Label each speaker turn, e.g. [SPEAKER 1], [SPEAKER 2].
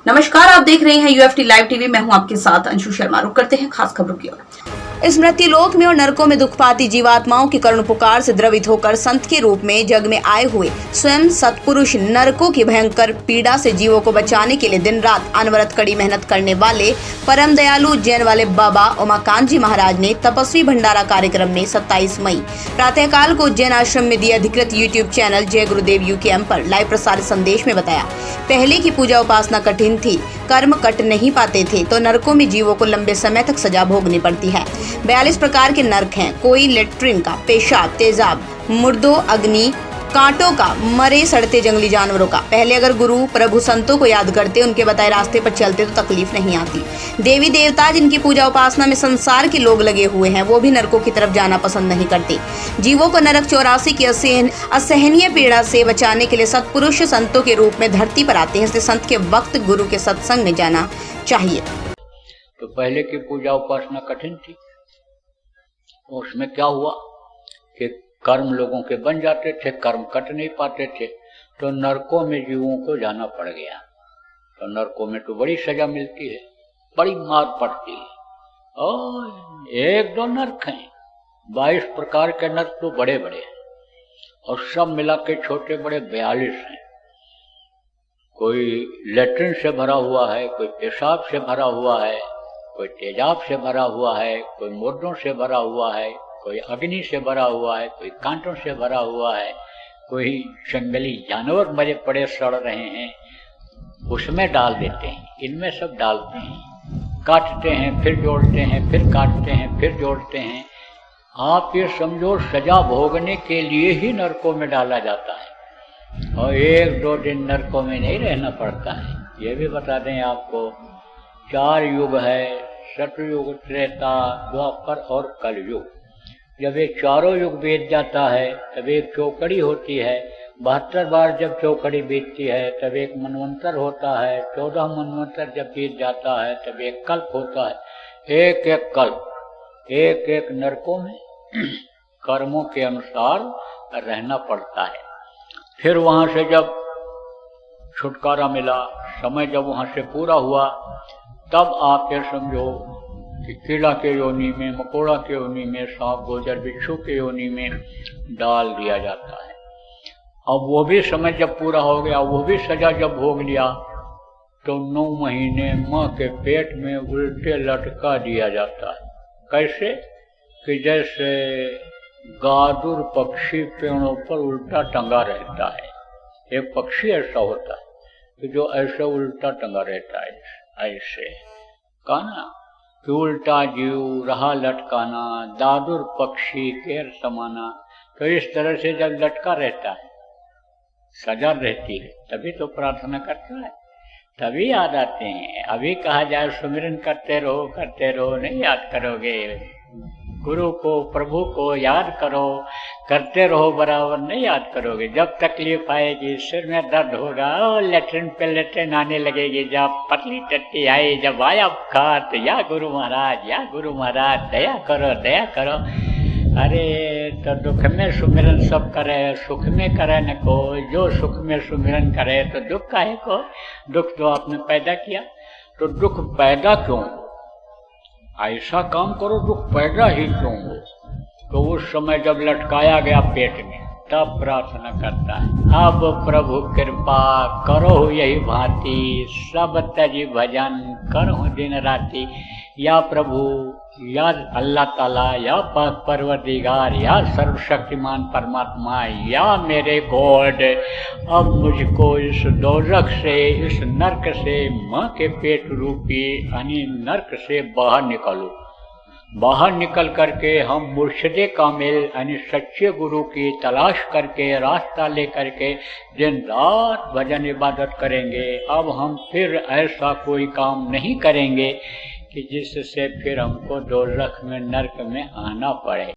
[SPEAKER 1] नमस्कार, आप देख रहे हैं यूएफटी लाइव टीवी। मैं हूं आपके साथ अंशु शर्मा। रुक करते हैं खास खबरों की ओर। इस मृत्युलोक में और नरकों में दुखपाती जीवात्माओं की करुण पुकार से द्रवित होकर संत के रूप में जग में आए हुए स्वयं सत्पुरुष नरकों की भयंकर पीड़ा से जीवों को बचाने के लिए दिन रात अनवरत कड़ी मेहनत करने वाले परम दयालु उज्जैन वाले बाबा उमाकांत जी महाराज ने तपस्वी भंडारा कार्यक्रम में 27 मई प्रातःकाल को उज्जैन आश्रम में दिए अधिकृत यूट्यूब चैनल जय गुरुदेव यूकेएम पर लाइव प्रसारित संदेश में बताया। पहले की पूजा उपासना कठिन थी, कर्म कट नहीं पाते थे, तो नरकों में जीवों को लंबे समय तक सजा भोगनी पड़ती है। 42 प्रकार के नरक हैं। कोई लेट्रिन का, पेशाब, तेजाब, मुर्दों, अग्नि, कांटों का, मरे सड़ते जंगली जानवरों का। पहले अगर गुरु प्रभु संतों को याद करते, उनके बताए रास्ते पर चलते तो तकलीफ नहीं आती। देवी देवता जिनकी पूजा उपासना में संसार के लोग लगे हुए हैं, वो भी नरकों की तरफ जाना पसंद नहीं करते। जीवों को नरक 84 की असहनीय पीड़ा से बचाने के लिए सत्पुरुष संतों के रूप में धरती पर आते हैं। इसलिए संत के वक्त गुरु के सत्संग में जाना चाहिए।
[SPEAKER 2] तो पहले की पूजा उपासना कठिन थी, उसमें क्या हुआ कि कर्म लोगों के बन जाते थे, कर्म कट नहीं पाते थे, तो नरकों में जीवों को जाना पड़ गया। तो नरकों में तो बड़ी सजा मिलती है, बड़ी मार पड़ती है। और एक दो नरक हैं, 22 प्रकार के नरक तो बड़े बड़े हैं, और सब मिला के छोटे बड़े 42 हैं। कोई लेट्रिन से भरा हुआ है, कोई पेशाब से भरा हुआ है, कोई तेजाब से भरा हुआ है, कोई मुर्दों से भरा हुआ है, कोई अग्नि से भरा हुआ है, कोई कांटों से भरा हुआ है, कोई जंगली जानवर मरे पड़े सड़ रहे हैं, उसमें डाल देते हैं। इनमें सब डालते हैं, काटते हैं, फिर जोड़ते हैं, फिर काटते हैं, फिर जोड़ते हैं। आप ये समझो सजा भोगने के लिए ही नरकों में डाला जाता है, और एक दो दिन नरकों में नहीं रहना पड़ता है। ये भी बता दें आपको, 4 युग है, सतयुग, त्रेता, द्वापर और कलयुग। जब एक चारों युग बीत जाता है तब एक चौकड़ी होती है। 72 बार जब चौकड़ी बीतती है तब एक मनवंतर होता है। 14 मनवंतर जब बीत जाता है तब एक कल्प होता है। एक एक कल्प, एक एक नरकों में कर्मों के अनुसार रहना पड़ता है। फिर वहां से जब छुटकारा मिला, समय जब वहां से पूरा हुआ, तब आप ये समझो कि कीड़ा के योनि में, मकोड़ा के योनि में, सांप गोजर बिच्छू के योनि में डाल दिया जाता है। अब वो भी समय जब पूरा हो गया, वो भी सजा जब भोग लिया, तो 9 महीने माँ के पेट में उल्टे लटका दिया जाता है। कैसे कि जैसे गादुर पक्षी पेड़ों पर उल्टा टंगा रहता है। एक पक्षी ऐसा होता है कि जो ऐसे उल्टा टंगा रहता है, ऐसे काना कि उल्टा जीव रहा लटकाना, दादुर पक्षी केर समाना। तो इस तरह से जब लटका रहता है, सजा रहती है, तभी तो प्रार्थना करता है, तभी याद आते हैं। अभी कहा जाए सुमिरन करते रहो, नहीं याद करोगे। गुरु को, प्रभु को याद करो, करते रहो, बराबर नहीं याद करोगे। जब तकलीफ आएगी, सिर में दर्द होगा, लेटरिन पे लेटरिन आने लगेगी, जब पतली टट्टी आई, जब आया बुखार, तो या गुरु महाराज दया करो, दया करो। अरे तो दुख में सुमिरन सब करे, सुख में करे न को। जो सुख में सुमिरन करे तो दुख काहे को? दुख तो आपने पैदा किया, तो दुख पैदा क्यों? ऐसा काम करो दुख पैदा ही क्यों हो? तो उस समय जब लटकाया गया पेट में, तब प्रार्थना करता है, अब प्रभु कृपा करो यही भांति, सब तजी भजन करो दिन राति। या प्रभु, या अल्लाह ताला, या पाक परवरदिगार, या सर्वशक्तिमान परमात्मा, या मेरे गॉड, अब मुझको इस दोजख से, इस नरक से, माँ के पेट रूपी यानी नरक से बाहर निकालो। बाहर निकल करके हम मुर्शिदे कामिल यानी सच्चे गुरु की तलाश करके, रास्ता ले करके दिन रात भजन इबादत करेंगे। अब हम फिर ऐसा कोई काम नहीं करेंगे कि जिससे फिर हमको दोजख में, नरक में आना पड़े।